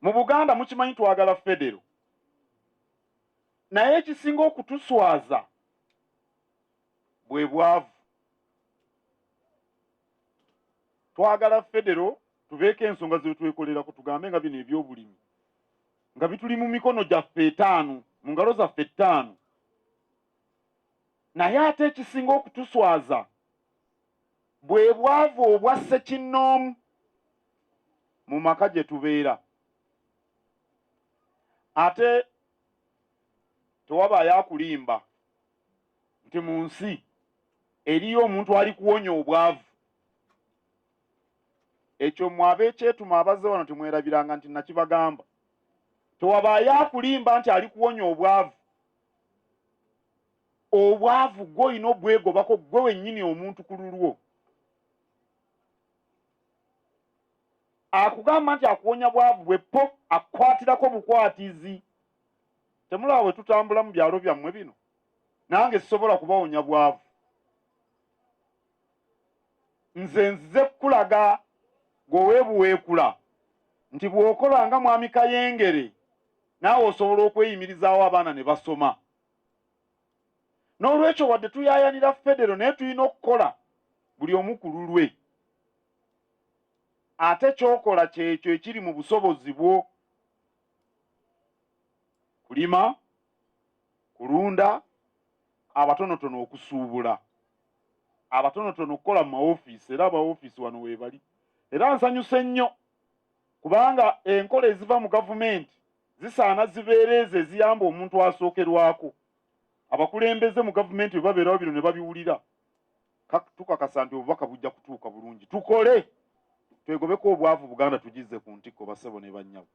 Mu Buganda mukimanyi twagala Federo. Naye ekisinga okutuswaza bwe bwavu. Twagala Federo tubeeko ensonga ze twekolera ku tugambe nga bino ebyobulimi nga bituli mu mikono gyaffe etaano, mu ngalo zaffe ttaano. Naye ate ekisinga okutuswaza bwe bwavu obwa ssekinnoomu mu maka gye tubeera. Ate tewabaayo akulimba nti mu nsi eriyo omuntu ali kuwonya obwavu. Ekyo mwabe ekyetuma abazze wano temwerabiranga nti nakibagamba. Tewabaayo akulimba nti ali kuwonya obwavu. Obwavu gwe olina obwegobako gwe wennyini omuntu ku lulwo. Akugamba nti akuwonya bwavu bwe po akukwatirako bukwatizi. Temulaba bwe tutambula mu byalo byammwe bino. Nange sisobola kubawonya bwavu. Nze nzize kukulaga gweweebuweekula nti bw'okola nga mwami Kayengere naawe osobola okweyimirizaawo abaana ne basoma. N'olwekyo wadde tuyaayanira Federo naye tulina okukola buli omu ku lulwe. Ate ky'okola kyekyo ekiri mu busobozi bwo. Kulima, kulunda, abatonotono okusuubula, abatonotono okukola mu maofiisi, era abaofiisi wano weebali. Era nsanyuse nnyo kubanga enkola eziva mu gavumenti zisaana zibeere ezo eziyamba omuntu asookerwako. Abakulembeze mu gavumenti bwe babeerawo bino ne babiwulira, tukakasa nti obubaka bujja kutuuka bulungi. Tukole twegobeko obwavu Buganda tugize ku ntikko bassebo ne bannyabo.